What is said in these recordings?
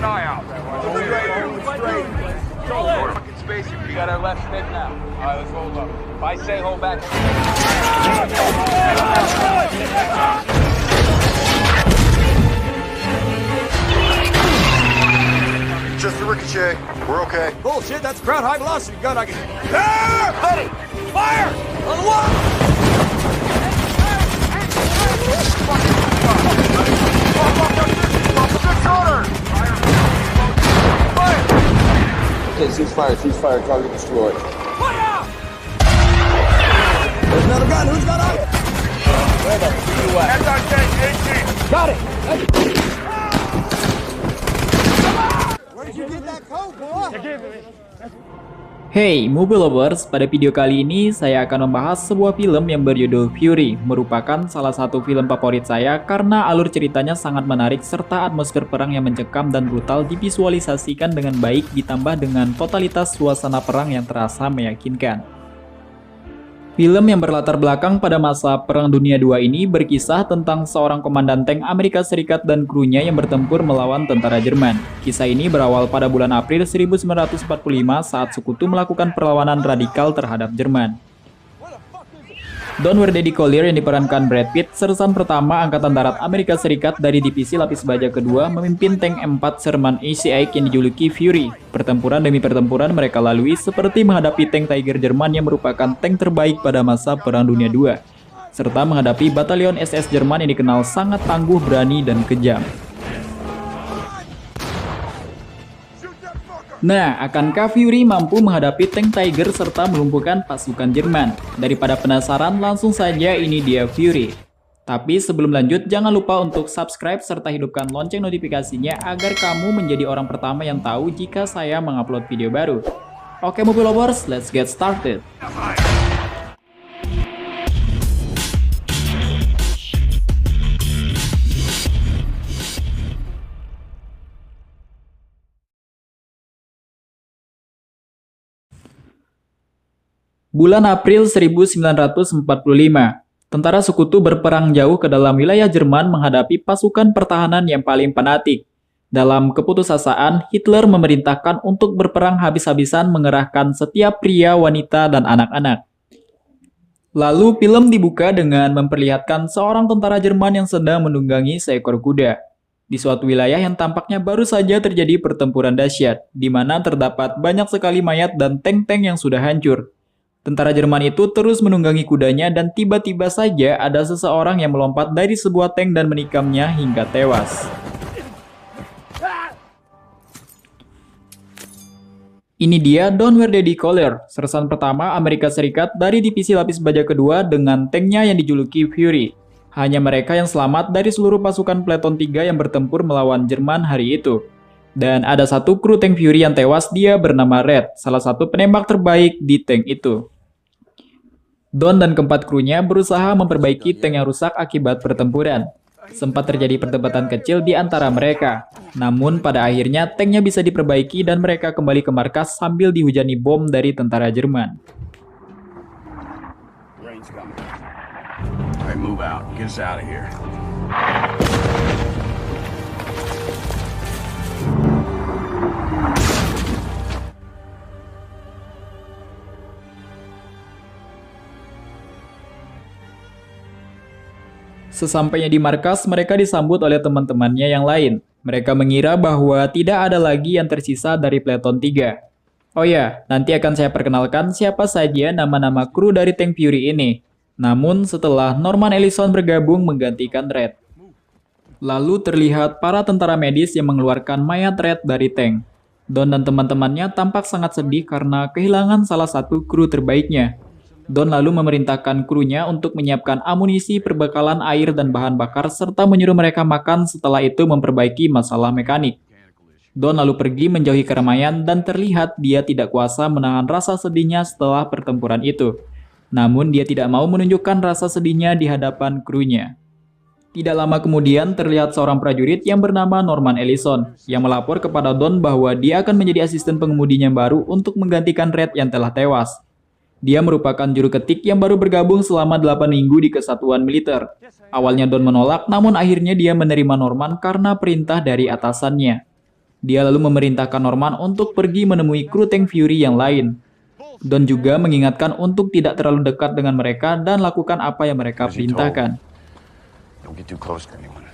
an eye out. Fucking space, we got our left stick now. All right, let's hold up. If I say hold back. Just a ricochet. We're okay. Bullshit, that's a ground high velocity gun. I can. There! Buddy! Fire! On the wall! Okay, ceasefire, target destroyed. Fire! There's another gun. Who's got on? Where the fuck you at? Heads on tank, 18. Got it. Where did you get that coat, boy? Hey Movie Lovers, pada video kali ini saya akan membahas sebuah film yang berjudul Fury. Merupakan salah satu film favorit saya karena alur ceritanya sangat menarik serta atmosfer perang yang mencekam dan brutal divisualisasikan dengan baik ditambah dengan totalitas suasana perang yang terasa meyakinkan. Film yang berlatar belakang pada masa Perang Dunia II ini berkisah tentang seorang komandan tank Amerika Serikat dan krunya yang bertempur melawan tentara Jerman. Kisah ini berawal pada bulan April 1945 saat sekutu melakukan perlawanan radikal terhadap Jerman. Don Wardady Collier yang diperankan Brad Pitt, sersan pertama Angkatan Darat Amerika Serikat dari Divisi Lapis Baja kedua, memimpin tank M4 Sherman AC-8 yang dijuluki Fury. Pertempuran demi pertempuran mereka lalui seperti menghadapi tank Tiger Jerman yang merupakan tank terbaik pada masa Perang Dunia II, serta menghadapi batalion SS Jerman yang dikenal sangat tangguh, berani, dan kejam. Nah, akankah Fury mampu menghadapi tank Tiger serta melumpuhkan pasukan Jerman? Daripada penasaran, langsung saja ini dia Fury. Tapi sebelum lanjut, jangan lupa untuk subscribe serta hidupkan lonceng notifikasinya agar kamu menjadi orang pertama yang tahu jika saya mengupload video baru. Oke Movie Lovers, let's get started. Bulan April 1945, tentara sekutu berperang jauh ke dalam wilayah Jerman menghadapi pasukan pertahanan yang paling fanatik. Dalam keputusasaan, Hitler memerintahkan untuk berperang habis-habisan mengerahkan setiap pria, wanita, dan anak-anak. Lalu film dibuka dengan memperlihatkan seorang tentara Jerman yang sedang menunggangi seekor kuda. Di suatu wilayah yang tampaknya baru saja terjadi pertempuran dahsyat, di mana terdapat banyak sekali mayat dan tank-tank yang sudah hancur. Tentara Jerman itu terus menunggangi kudanya dan tiba-tiba saja ada seseorang yang melompat dari sebuah tank dan menikamnya hingga tewas. Ini dia Don Wardady Collier, sersan pertama Amerika Serikat dari Divisi Lapis Baja kedua dengan tanknya yang dijuluki Fury. Hanya mereka yang selamat dari seluruh pasukan Peleton 3 yang bertempur melawan Jerman hari itu. Dan ada satu kru tank Fury yang tewas, dia bernama Red, salah satu penembak terbaik di tank itu. Don dan keempat krunya berusaha memperbaiki tank yang rusak akibat pertempuran. Sempat terjadi perdebatan kecil di antara mereka. Namun pada akhirnya tanknya bisa diperbaiki dan mereka kembali ke markas sambil dihujani bom dari tentara Jerman. All right, move out. Get us out of here. Sesampainya di markas, mereka disambut oleh teman-temannya yang lain. Mereka mengira bahwa tidak ada lagi yang tersisa dari Peleton 3. Oh ya, nanti akan saya perkenalkan siapa saja nama-nama kru dari tank Fury ini. Namun setelah Norman Ellison bergabung menggantikan Red. Lalu terlihat para tentara medis yang mengeluarkan mayat Red dari tank. Don dan teman-temannya tampak sangat sedih karena kehilangan salah satu kru terbaiknya. Don lalu memerintahkan krunya untuk menyiapkan amunisi, perbekalan air, dan bahan bakar, serta menyuruh mereka makan setelah itu memperbaiki masalah mekanik. Don lalu pergi menjauhi keramaian dan terlihat dia tidak kuasa menahan rasa sedihnya setelah pertempuran itu. Namun dia tidak mau menunjukkan rasa sedihnya di hadapan krunya. Tidak lama kemudian terlihat seorang prajurit yang bernama Norman Ellison yang melapor kepada Don bahwa dia akan menjadi asisten pengemudinya baru untuk menggantikan Red yang telah tewas. Dia merupakan juru ketik yang baru bergabung selama 8 minggu di kesatuan militer. Awalnya Don menolak, namun akhirnya dia menerima Norman karena perintah dari atasannya. Dia lalu memerintahkan Norman untuk pergi menemui kru tank Fury yang lain. Don juga mengingatkan untuk tidak terlalu dekat dengan mereka dan lakukan apa yang mereka perintahkan. Don't get too close to anyone.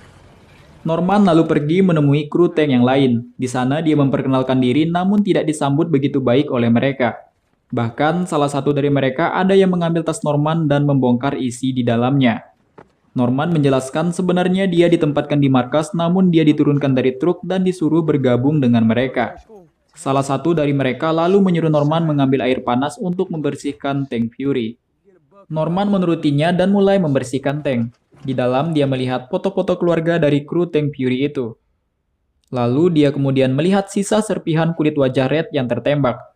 Norman lalu pergi menemui kru tank yang lain. Di sana dia memperkenalkan diri namun tidak disambut begitu baik oleh mereka. Bahkan salah satu dari mereka ada yang mengambil tas Norman dan membongkar isi di dalamnya. Norman menjelaskan sebenarnya dia ditempatkan di markas namun dia diturunkan dari truk dan disuruh bergabung dengan mereka. Salah satu dari mereka lalu menyuruh Norman mengambil air panas untuk membersihkan tank Fury. Norman menurutinya dan mulai membersihkan tank. Di dalam dia melihat foto-foto keluarga dari kru tank Fury itu. Lalu dia kemudian melihat sisa serpihan kulit wajah Red yang tertembak.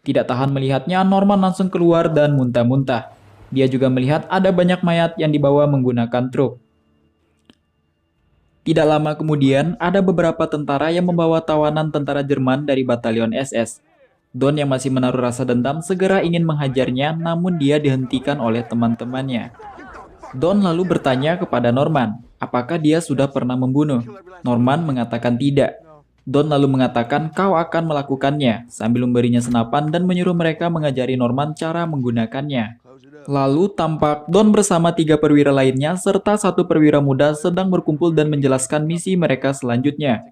Tidak tahan melihatnya, Norman langsung keluar dan muntah-muntah. Dia juga melihat ada banyak mayat yang dibawa menggunakan truk. Tidak lama kemudian, ada beberapa tentara yang membawa tawanan tentara Jerman dari batalion SS. Don yang masih menaruh rasa dendam segera ingin menghajarnya, namun dia dihentikan oleh teman-temannya. Don lalu bertanya kepada Norman, apakah dia sudah pernah membunuh? Norman mengatakan tidak. Don lalu mengatakan kau akan melakukannya, sambil memberinya senapan dan menyuruh mereka mengajari Norman cara menggunakannya. Lalu tampak Don bersama 3 perwira lainnya serta 1 perwira muda sedang berkumpul dan menjelaskan misi mereka selanjutnya.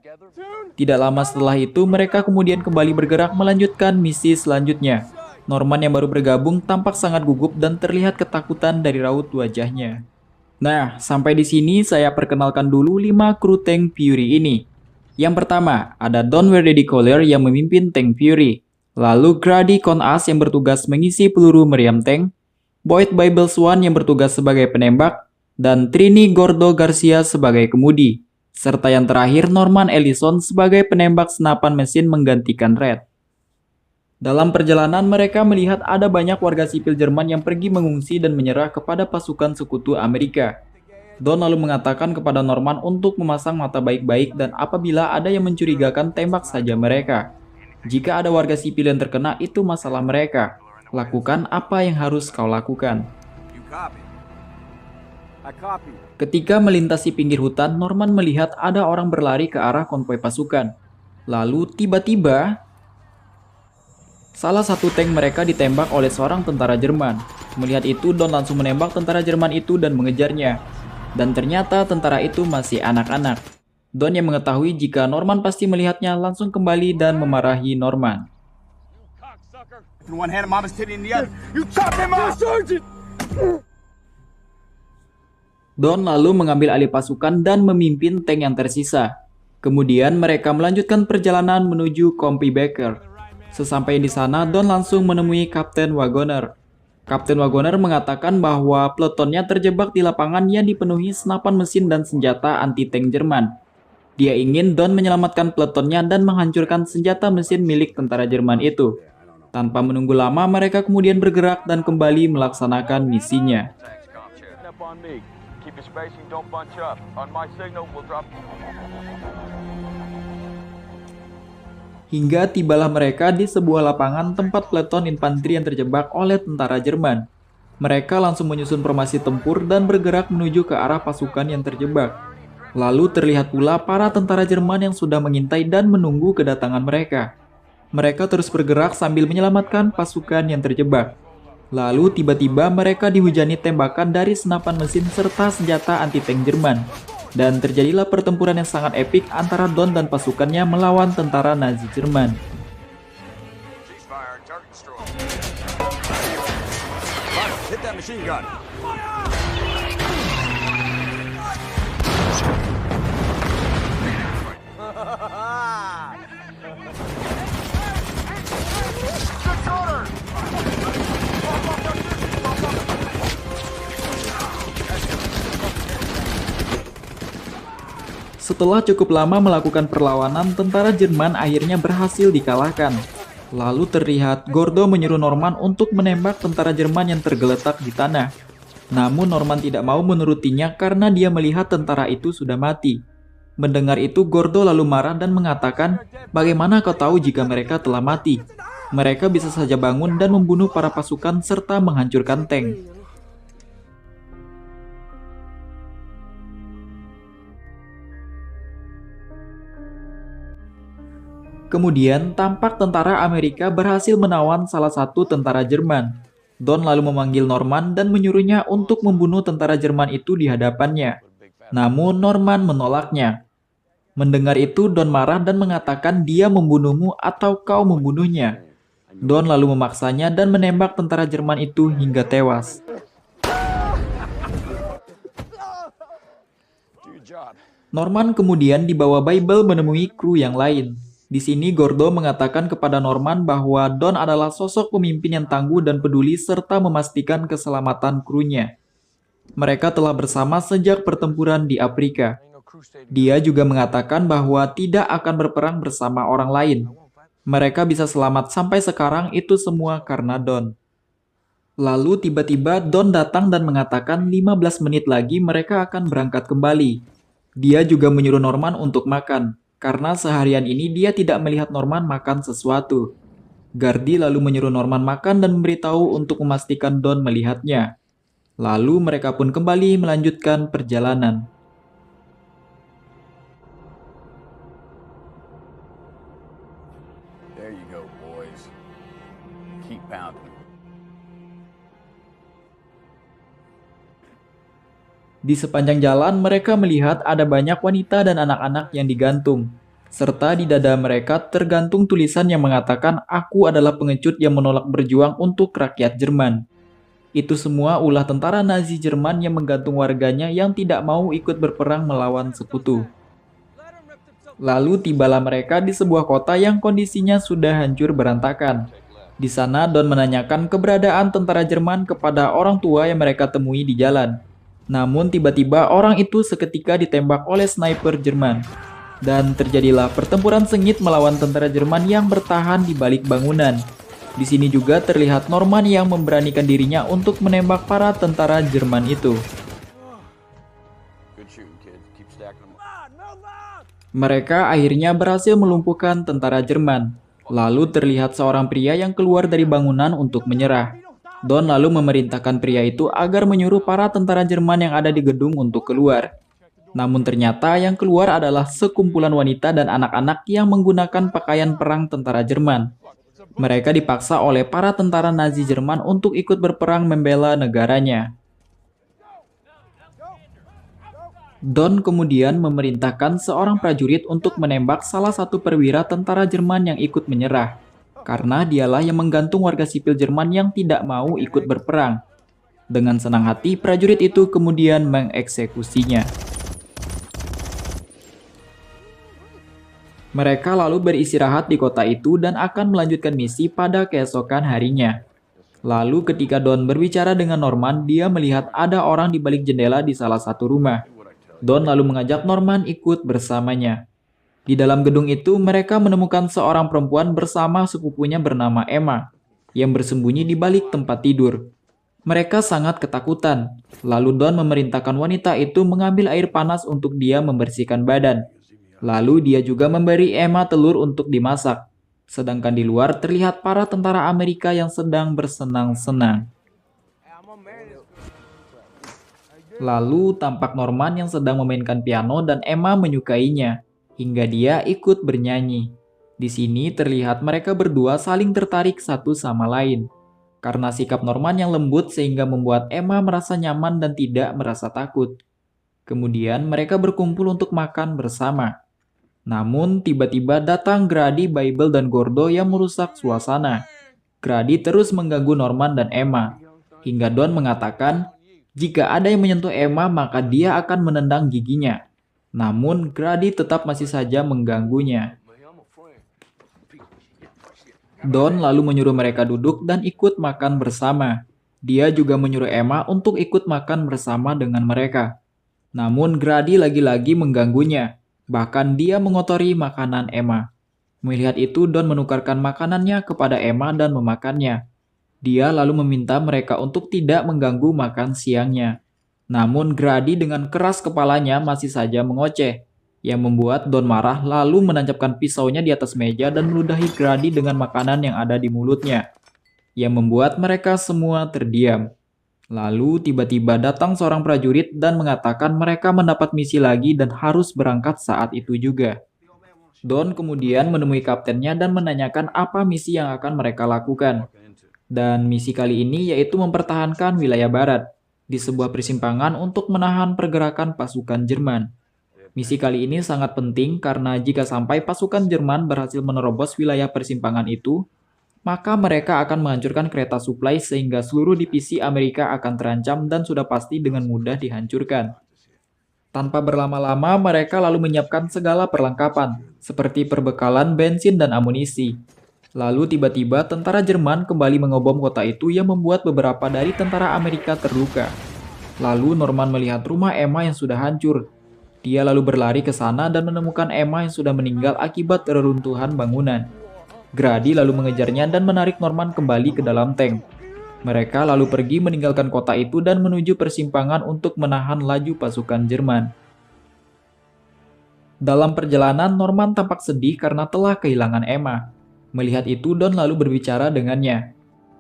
Tidak lama setelah itu, mereka kemudian kembali bergerak melanjutkan misi selanjutnya. Norman yang baru bergabung tampak sangat gugup dan terlihat ketakutan dari raut wajahnya. Nah, sampai di sini saya perkenalkan dulu 5 kru tank Fury ini. Yang pertama, ada Don Werdedy Collier yang memimpin tank Fury. Lalu Grady Con-As yang bertugas mengisi peluru meriam tank. Boyd Bible Swan yang bertugas sebagai penembak. Dan Trini Gordo Garcia sebagai kemudi. Serta yang terakhir Norman Ellison sebagai penembak senapan mesin menggantikan Red. Dalam perjalanan mereka melihat ada banyak warga sipil Jerman yang pergi mengungsi dan menyerah kepada pasukan sekutu Amerika. Don lalu mengatakan kepada Norman untuk memasang mata baik-baik dan apabila ada yang mencurigakan tembak saja mereka. Jika ada warga sipil yang terkena itu masalah mereka. Lakukan apa yang harus kau lakukan. Ketika melintasi pinggir hutan, Norman melihat ada orang berlari ke arah konvoi pasukan. Lalu tiba-tiba salah satu tank mereka ditembak oleh seorang tentara Jerman. Melihat itu, Don langsung menembak tentara Jerman itu dan mengejarnya. Dan ternyata tentara itu masih anak-anak. Don yang mengetahui jika Norman pasti melihatnya langsung kembali dan memarahi Norman. Don lalu mengambil alih pasukan dan memimpin tank yang tersisa. Kemudian mereka melanjutkan perjalanan menuju Compey Baker. Sesampai di sana, Don langsung menemui Kapten Wagoner. Kapten Wagoner mengatakan bahwa peletonnya terjebak di lapangan yang dipenuhi senapan mesin dan senjata anti-tank Jerman. Dia ingin Don menyelamatkan peletonnya dan menghancurkan senjata mesin milik tentara Jerman itu. Tanpa menunggu lama, mereka kemudian bergerak dan kembali melaksanakan misinya. Hingga tibalah mereka di sebuah lapangan tempat peleton infanteri yang terjebak oleh tentara Jerman. Mereka langsung menyusun formasi tempur dan bergerak menuju ke arah pasukan yang terjebak. Lalu terlihat pula para tentara Jerman yang sudah mengintai dan menunggu kedatangan mereka. Mereka terus bergerak sambil menyelamatkan pasukan yang terjebak. Lalu tiba-tiba mereka dihujani tembakan dari senapan mesin serta senjata anti-tank Jerman. Dan terjadilah pertempuran yang sangat epik antara Don dan pasukannya melawan tentara Nazi Jerman. Setelah cukup lama melakukan perlawanan, tentara Jerman akhirnya berhasil dikalahkan. Lalu terlihat Gordo menyuruh Norman untuk menembak tentara Jerman yang tergeletak di tanah. Namun Norman tidak mau menurutinya karena dia melihat tentara itu sudah mati. Mendengar itu, Gordo lalu marah dan mengatakan, "Bagaimana kau tahu jika mereka telah mati? Mereka bisa saja bangun dan membunuh para pasukan serta menghancurkan tank." Kemudian, tampak tentara Amerika berhasil menawan salah satu tentara Jerman. Don lalu memanggil Norman dan menyuruhnya untuk membunuh tentara Jerman itu di hadapannya. Namun, Norman menolaknya. Mendengar itu, Don marah dan mengatakan dia membunuhmu atau kau membunuhnya. Don lalu memaksanya dan menembak tentara Jerman itu hingga tewas. Norman kemudian dibawa Bible menemui kru yang lain. Di sini Gordo mengatakan kepada Norman bahwa Don adalah sosok pemimpin yang tangguh dan peduli serta memastikan keselamatan krunya. Mereka telah bersama sejak pertempuran di Afrika. Dia juga mengatakan bahwa tidak akan berperang bersama orang lain. Mereka bisa selamat sampai sekarang itu semua karena Don. Lalu tiba-tiba Don datang dan mengatakan 15 menit lagi mereka akan berangkat kembali. Dia juga menyuruh Norman untuk makan. Karena seharian ini dia tidak melihat Norman makan sesuatu. Gardi lalu menyuruh Norman makan dan memberitahu untuk memastikan Don melihatnya. Lalu mereka pun kembali melanjutkan perjalanan. There you go, boys. Keep pounding. Di sepanjang jalan, mereka melihat ada banyak wanita dan anak-anak yang digantung. Serta di dada mereka tergantung tulisan yang mengatakan, "Aku adalah pengecut yang menolak berjuang untuk rakyat Jerman." Itu semua ulah tentara Nazi Jerman yang menggantung warganya yang tidak mau ikut berperang melawan sekutu. Lalu tibalah mereka di sebuah kota yang kondisinya sudah hancur berantakan. Di sana, Don menanyakan keberadaan tentara Jerman kepada orang tua yang mereka temui di jalan. Namun tiba-tiba orang itu seketika ditembak oleh sniper Jerman. Dan terjadilah pertempuran sengit melawan tentara Jerman yang bertahan di balik bangunan. Di sini juga terlihat Norman yang memberanikan dirinya untuk menembak para tentara Jerman itu. Mereka akhirnya berhasil melumpuhkan tentara Jerman. Lalu terlihat seorang pria yang keluar dari bangunan untuk menyerah. Don lalu memerintahkan pria itu agar menyuruh para tentara Jerman yang ada di gedung untuk keluar. Namun ternyata yang keluar adalah sekumpulan wanita dan anak-anak yang menggunakan pakaian perang tentara Jerman. Mereka dipaksa oleh para tentara Nazi Jerman untuk ikut berperang membela negaranya. Don kemudian memerintahkan seorang prajurit untuk menembak salah satu perwira tentara Jerman yang ikut menyerah. Karena dialah yang menggantung warga sipil Jerman yang tidak mau ikut berperang. Dengan senang hati, prajurit itu kemudian mengeksekusinya. Mereka lalu beristirahat di kota itu dan akan melanjutkan misi pada keesokan harinya. Lalu ketika Don berbicara dengan Norman, dia melihat ada orang di balik jendela di salah satu rumah. Don lalu mengajak Norman ikut bersamanya. Di dalam gedung itu, mereka menemukan seorang perempuan bersama sepupunya bernama Emma, yang bersembunyi di balik tempat tidur. Mereka sangat ketakutan. Lalu Don memerintahkan wanita itu mengambil air panas untuk dia membersihkan badan. Lalu dia juga memberi Emma telur untuk dimasak. Sedangkan di luar terlihat para tentara Amerika yang sedang bersenang-senang. Lalu tampak Norman yang sedang memainkan piano dan Emma menyukainya. Hingga dia ikut bernyanyi. Di sini terlihat mereka berdua saling tertarik satu sama lain. Karena sikap Norman yang lembut sehingga membuat Emma merasa nyaman dan tidak merasa takut. Kemudian mereka berkumpul untuk makan bersama. Namun tiba-tiba datang Grady, Bible, dan Gordo yang merusak suasana. Grady terus mengganggu Norman dan Emma. Hingga Don mengatakan, jika ada yang menyentuh Emma maka dia akan menendang giginya. Namun, Grady tetap masih saja mengganggunya. Don lalu menyuruh mereka duduk dan ikut makan bersama. Dia juga menyuruh Emma untuk ikut makan bersama dengan mereka. Namun, Grady lagi-lagi mengganggunya. Bahkan dia mengotori makanan Emma. Melihat itu, Don menukarkan makanannya kepada Emma dan memakannya. Dia lalu meminta mereka untuk tidak mengganggu makan siangnya. Namun Grady dengan keras kepalanya masih saja mengoceh, yang membuat Don marah lalu menancapkan pisaunya di atas meja dan meludahi Grady dengan makanan yang ada di mulutnya, yang membuat mereka semua terdiam. Lalu tiba-tiba datang seorang prajurit dan mengatakan mereka mendapat misi lagi dan harus berangkat saat itu juga. Don kemudian menemui kaptennya dan menanyakan apa misi yang akan mereka lakukan. Dan misi kali ini yaitu mempertahankan wilayah barat di sebuah persimpangan untuk menahan pergerakan pasukan Jerman. Misi kali ini sangat penting karena jika sampai pasukan Jerman berhasil menerobos wilayah persimpangan itu, maka mereka akan menghancurkan kereta suplai sehingga seluruh divisi Amerika akan terancam dan sudah pasti dengan mudah dihancurkan. Tanpa berlama-lama, mereka lalu menyiapkan segala perlengkapan, seperti perbekalan bensin dan amunisi. Lalu tiba-tiba tentara Jerman kembali mengebom kota itu yang membuat beberapa dari tentara Amerika terluka. Lalu Norman melihat rumah Emma yang sudah hancur. Dia lalu berlari ke sana dan menemukan Emma yang sudah meninggal akibat reruntuhan bangunan. Grady lalu mengejarnya dan menarik Norman kembali ke dalam tank. Mereka lalu pergi meninggalkan kota itu dan menuju persimpangan untuk menahan laju pasukan Jerman. Dalam perjalanan, Norman tampak sedih karena telah kehilangan Emma. Melihat itu, Don lalu berbicara dengannya.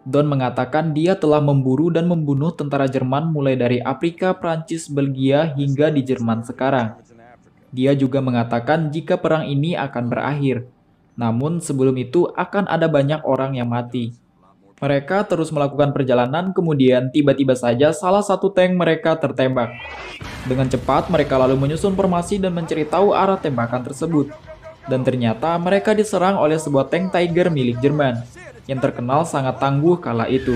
Don mengatakan dia telah memburu dan membunuh tentara Jerman mulai dari Afrika, Prancis, Belgia, hingga di Jerman sekarang. Dia juga mengatakan jika perang ini akan berakhir. Namun sebelum itu akan ada banyak orang yang mati. Mereka terus melakukan perjalanan, kemudian tiba-tiba saja salah satu tank mereka tertembak. Dengan cepat mereka lalu menyusun formasi dan mencari tahu arah tembakan tersebut. Dan ternyata mereka diserang oleh sebuah tank Tiger milik Jerman, yang terkenal sangat tangguh kala itu.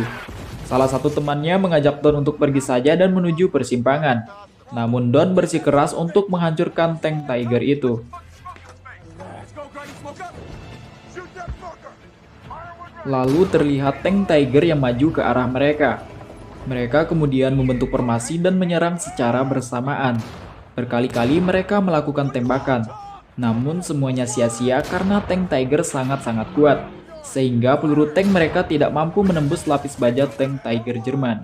Salah satu temannya mengajak Don untuk pergi saja dan menuju persimpangan. Namun Don bersikeras untuk menghancurkan tank Tiger itu. Lalu terlihat tank Tiger yang maju ke arah mereka. Mereka kemudian membentuk formasi dan menyerang secara bersamaan. Berkali-kali mereka melakukan tembakan. Namun semuanya sia-sia karena tank Tiger sangat-sangat kuat. Sehingga peluru tank mereka tidak mampu menembus lapis baja tank Tiger Jerman.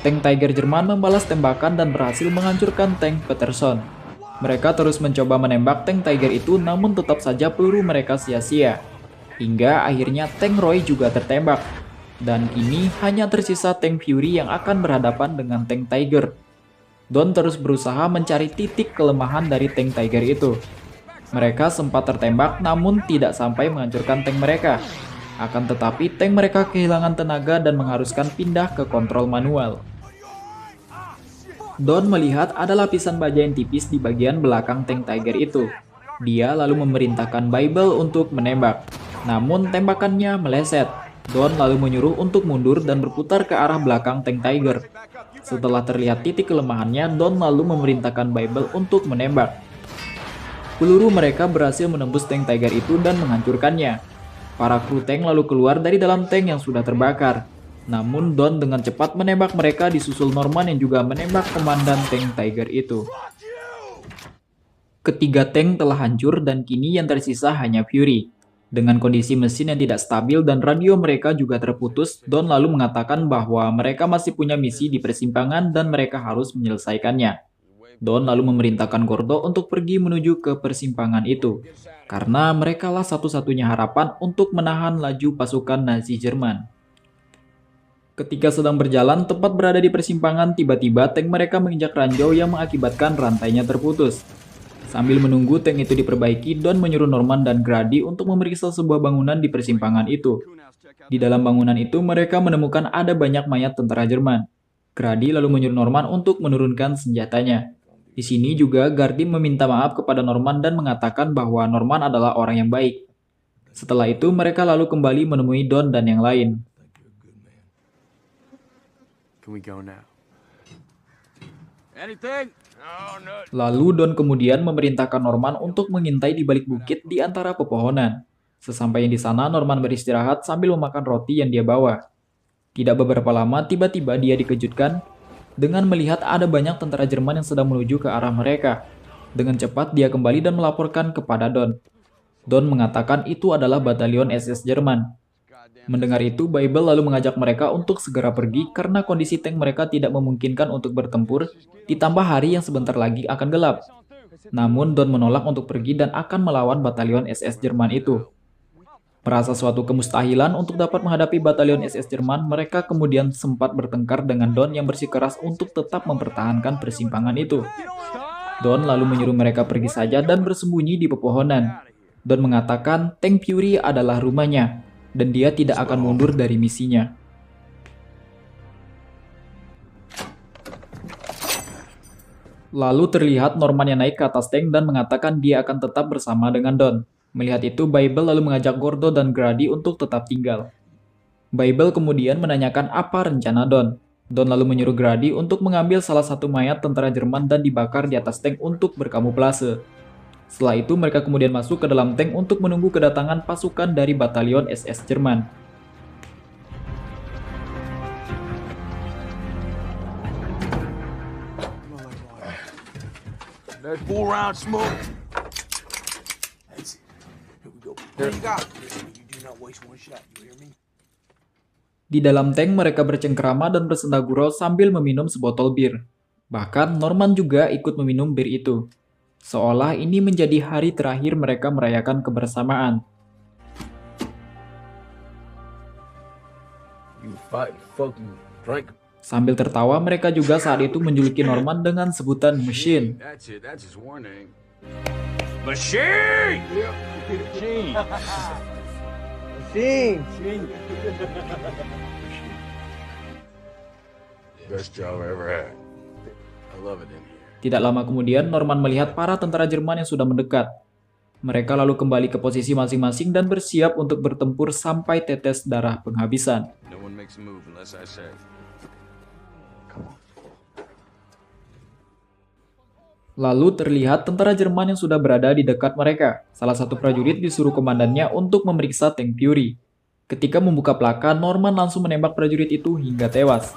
Tank Tiger Jerman membalas tembakan dan berhasil menghancurkan tank Peterson. Mereka terus mencoba menembak tank Tiger itu, namun tetap saja peluru mereka sia-sia. Hingga akhirnya tank Roy juga tertembak. Dan kini hanya tersisa tank Fury yang akan berhadapan dengan tank Tiger. Don terus berusaha mencari titik kelemahan dari tank Tiger itu. Mereka sempat tertembak namun tidak sampai menghancurkan tank mereka. Akan tetapi tank mereka kehilangan tenaga dan mengharuskan pindah ke kontrol manual. Don melihat ada lapisan baja yang tipis di bagian belakang tank Tiger itu. Dia lalu memerintahkan Bible untuk menembak. Namun tembakannya meleset. Don lalu menyuruh untuk mundur dan berputar ke arah belakang tank Tiger. Setelah terlihat titik kelemahannya, Don lalu memerintahkan Bible untuk menembak. Peluru mereka berhasil menembus tank Tiger itu dan menghancurkannya. Para kru tank lalu keluar dari dalam tank yang sudah terbakar. Namun Don dengan cepat menembak mereka disusul Norman yang juga menembak komandan tank Tiger itu. Ketiga tank telah hancur dan kini yang tersisa hanya Fury. Dengan kondisi mesin yang tidak stabil dan radio mereka juga terputus, Don lalu mengatakan bahwa mereka masih punya misi di persimpangan dan mereka harus menyelesaikannya. Don lalu memerintahkan Gordo untuk pergi menuju ke persimpangan itu, karena merekalah satu-satunya harapan untuk menahan laju pasukan Nazi Jerman. Ketika sedang berjalan tepat berada di persimpangan, tiba-tiba tank mereka menginjak ranjau yang mengakibatkan rantainya terputus. Sambil menunggu tank itu diperbaiki, Don menyuruh Norman dan Grady untuk memeriksa sebuah bangunan di persimpangan itu. Di dalam bangunan itu mereka menemukan ada banyak mayat tentara Jerman. Grady lalu menyuruh Norman untuk menurunkan senjatanya. Di sini juga Grady meminta maaf kepada Norman dan mengatakan bahwa Norman adalah orang yang baik. Setelah itu mereka lalu kembali menemui Don dan yang lain. Can we go now? Anything? Lalu Don kemudian memerintahkan Norman untuk mengintai di balik bukit di antara pepohonan. Sesampainya di sana, Norman beristirahat sambil memakan roti yang dia bawa. Tidak beberapa lama, tiba-tiba dia dikejutkan dengan melihat ada banyak tentara Jerman yang sedang menuju ke arah mereka. Dengan cepat dia kembali dan melaporkan kepada Don. Don mengatakan itu adalah batalion SS Jerman. Mendengar itu, Bible lalu mengajak mereka untuk segera pergi karena kondisi tank mereka tidak memungkinkan untuk bertempur, ditambah hari yang sebentar lagi akan gelap. Namun Don menolak untuk pergi dan akan melawan batalion SS Jerman itu. Merasa suatu kemustahilan untuk dapat menghadapi batalion SS Jerman, mereka kemudian sempat bertengkar dengan Don yang bersikeras untuk tetap mempertahankan persimpangan itu. Don lalu menyuruh mereka pergi saja dan bersembunyi di pepohonan. Don mengatakan tank Fury adalah rumahnya, dan dia tidak akan mundur dari misinya. Lalu terlihat Norman yang naik ke atas tank dan mengatakan dia akan tetap bersama dengan Don. Melihat itu, Bible lalu mengajak Gordo dan Grady untuk tetap tinggal. Bible kemudian menanyakan apa rencana Don. Don lalu menyuruh Grady untuk mengambil salah satu mayat tentara Jerman dan dibakar di atas tank untuk berkamuflase. Setelah itu, mereka kemudian masuk ke dalam tank untuk menunggu kedatangan pasukan dari batalion SS Jerman. There's 4 rounds smoke. That's it. Here we go. There you go. You do not waste one shot. You hear me? Di dalam tank mereka bercengkerama dan bersenda gurau sambil meminum sebotol bir. Bahkan Norman juga ikut meminum bir itu. Seolah ini menjadi hari terakhir mereka merayakan kebersamaan. You fight, fucking drink. Sambil tertawa, mereka juga saat itu menjuluki Norman dengan sebutan Machine. That's it. That's his warning. Machine! Best job I ever had. I love it in here. Tidak lama kemudian, Norman melihat para tentara Jerman yang sudah mendekat. Mereka lalu kembali ke posisi masing-masing dan bersiap untuk bertempur sampai tetes darah penghabisan. No one makes a move unless I say. Lalu terlihat tentara Jerman yang sudah berada di dekat mereka. Salah satu prajurit disuruh komandannya untuk memeriksa tank Fury. Ketika membuka plaka, Norman langsung menembak prajurit itu hingga tewas.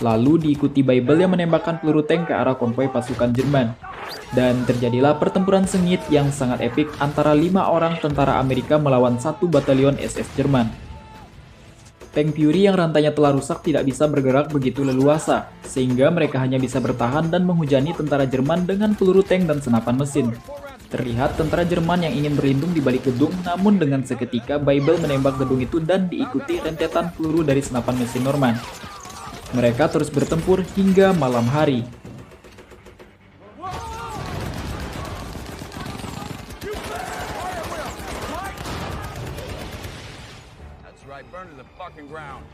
Lalu diikuti Bible yang menembakkan peluru tank ke arah konvoi pasukan Jerman. Dan terjadilah pertempuran sengit yang sangat epik antara 5 orang tentara Amerika melawan 1 batalion SS Jerman. Tank Fury yang rantainya telah rusak tidak bisa bergerak begitu leluasa, sehingga mereka hanya bisa bertahan dan menghujani tentara Jerman dengan peluru tank dan senapan mesin. Terlihat tentara Jerman yang ingin berlindung di balik gedung, namun dengan seketika Bible menembak gedung itu dan diikuti rentetan peluru dari senapan mesin Norman. Mereka terus bertempur hingga malam hari. Burn to the fucking ground.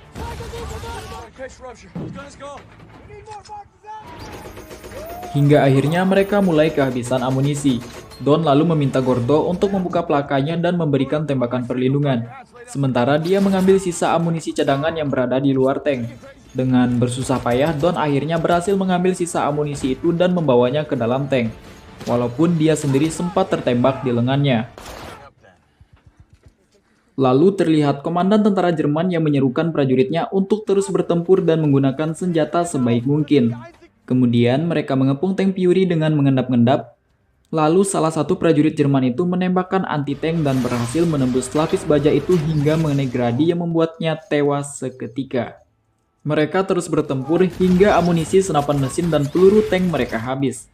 Hingga akhirnya mereka mulai kehabisan amunisi. Don lalu meminta Gordo untuk membuka plakanya dan memberikan tembakan perlindungan. Sementara dia mengambil sisa amunisi cadangan yang berada di luar tank. Dengan bersusah payah, Don akhirnya berhasil mengambil sisa amunisi itu dan membawanya ke dalam tank. Walaupun dia sendiri sempat tertembak di lengannya. Lalu terlihat komandan tentara Jerman yang menyerukan prajuritnya untuk terus bertempur dan menggunakan senjata sebaik mungkin. Kemudian mereka mengepung tank Fury dengan mengendap-endap. Lalu salah satu prajurit Jerman itu menembakkan anti-tank dan berhasil menembus lapis baja itu hingga mengenai Grady yang membuatnya tewas seketika. Mereka terus bertempur hingga amunisi senapan mesin dan peluru tank mereka habis.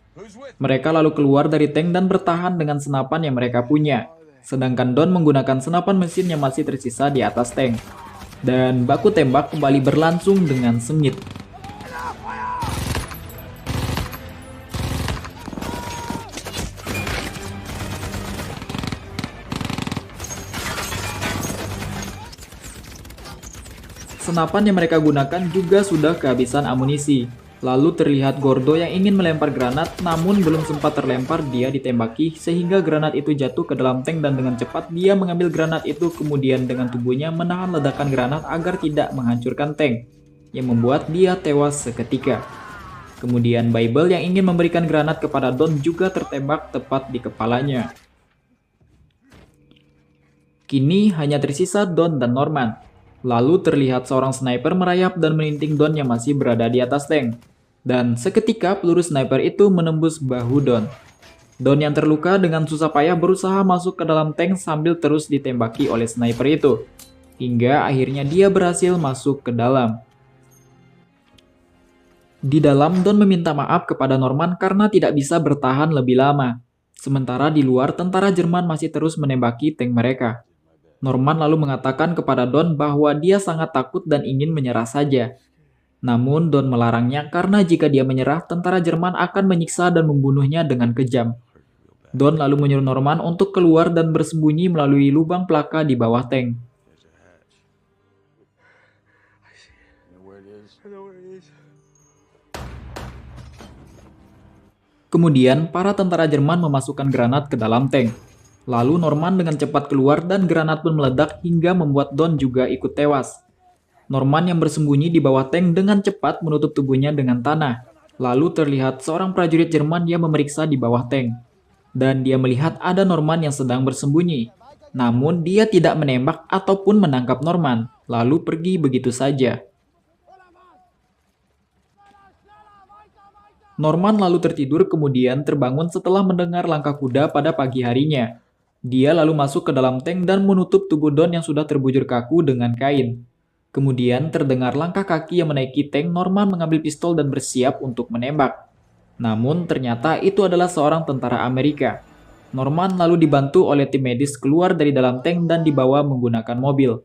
Mereka lalu keluar dari tank dan bertahan dengan senapan yang mereka punya. Sedangkan Don menggunakan senapan mesin yang masih tersisa di atas tank. Dan baku tembak kembali berlangsung dengan sengit. Senapan yang mereka gunakan juga sudah kehabisan amunisi. Lalu terlihat Gordo yang ingin melempar granat, namun belum sempat terlempar dia ditembaki sehingga granat itu jatuh ke dalam tank dan dengan cepat dia mengambil granat itu kemudian dengan tubuhnya menahan ledakan granat agar tidak menghancurkan tank, yang membuat dia tewas seketika. Kemudian Bible yang ingin memberikan granat kepada Don juga tertembak tepat di kepalanya. Kini hanya tersisa Don dan Norman. Lalu terlihat seorang sniper merayap dan meninting Don yang masih berada di atas tank. Dan seketika peluru sniper itu menembus bahu Don. Don yang terluka dengan susah payah berusaha masuk ke dalam tank sambil terus ditembaki oleh sniper itu. Hingga akhirnya dia berhasil masuk ke dalam. Di dalam, Don meminta maaf kepada Norman karena tidak bisa bertahan lebih lama. Sementara di luar, tentara Jerman masih terus menembaki tank mereka. Norman lalu mengatakan kepada Don bahwa dia sangat takut dan ingin menyerah saja. Namun Don melarangnya karena jika dia menyerah, tentara Jerman akan menyiksa dan membunuhnya dengan kejam. Don lalu menyuruh Norman untuk keluar dan bersembunyi melalui lubang pelaka di bawah tank. Kemudian, para tentara Jerman memasukkan granat ke dalam tank. Lalu Norman dengan cepat keluar dan granat pun meledak hingga membuat Don juga ikut tewas. Norman yang bersembunyi di bawah tank dengan cepat menutup tubuhnya dengan tanah. Lalu terlihat seorang prajurit Jerman yang memeriksa di bawah tank. Dan dia melihat ada Norman yang sedang bersembunyi. Namun dia tidak menembak ataupun menangkap Norman, lalu pergi begitu saja. Norman lalu tertidur kemudian terbangun setelah mendengar langkah kuda pada pagi harinya. Dia lalu masuk ke dalam tank dan menutup tubuh Don yang sudah terbujur kaku dengan kain. Kemudian terdengar langkah kaki yang menaiki tank. Norman mengambil pistol dan bersiap untuk menembak. Namun ternyata itu adalah seorang tentara Amerika. Norman lalu dibantu oleh tim medis keluar dari dalam tank dan dibawa menggunakan mobil.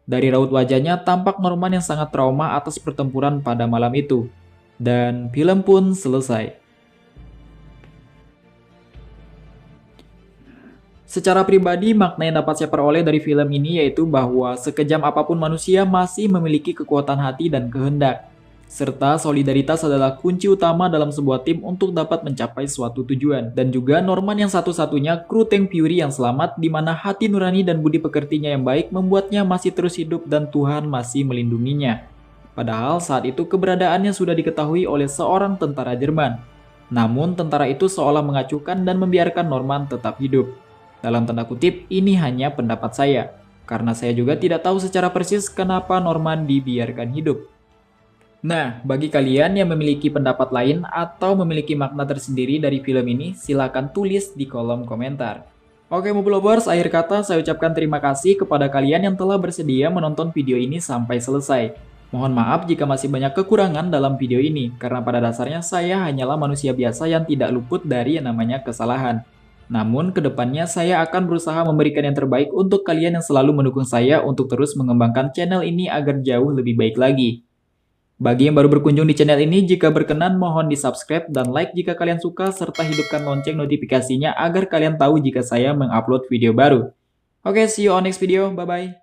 Dari raut wajahnya tampak Norman yang sangat trauma atas pertempuran pada malam itu. Dan film pun selesai. Secara pribadi, makna yang dapat saya peroleh dari film ini yaitu bahwa sekejam apapun manusia masih memiliki kekuatan hati dan kehendak. Serta solidaritas adalah kunci utama dalam sebuah tim untuk dapat mencapai suatu tujuan. Dan juga Norman yang satu-satunya kru tank Fury yang selamat, di mana hati nurani dan budi pekertinya yang baik membuatnya masih terus hidup dan Tuhan masih melindunginya. Padahal saat itu keberadaannya sudah diketahui oleh seorang tentara Jerman. Namun tentara itu seolah mengacuhkan dan membiarkan Norman tetap hidup. Dalam tanda kutip, ini hanya pendapat saya. Karena saya juga tidak tahu secara persis kenapa Norman dibiarkan hidup. Nah, bagi kalian yang memiliki pendapat lain atau memiliki makna tersendiri dari film ini, silakan tulis di kolom komentar. Oke Movie Lovers, akhir kata saya ucapkan terima kasih kepada kalian yang telah bersedia menonton video ini sampai selesai. Mohon maaf jika masih banyak kekurangan dalam video ini, karena pada dasarnya saya hanyalah manusia biasa yang tidak luput dari yang namanya kesalahan. Namun kedepannya saya akan berusaha memberikan yang terbaik untuk kalian yang selalu mendukung saya untuk terus mengembangkan channel ini agar jauh lebih baik lagi. Bagi yang baru berkunjung di channel ini, jika berkenan mohon di subscribe dan like jika kalian suka, serta hidupkan lonceng notifikasinya agar kalian tahu jika saya mengupload video baru. Oke, see you on next video, bye-bye.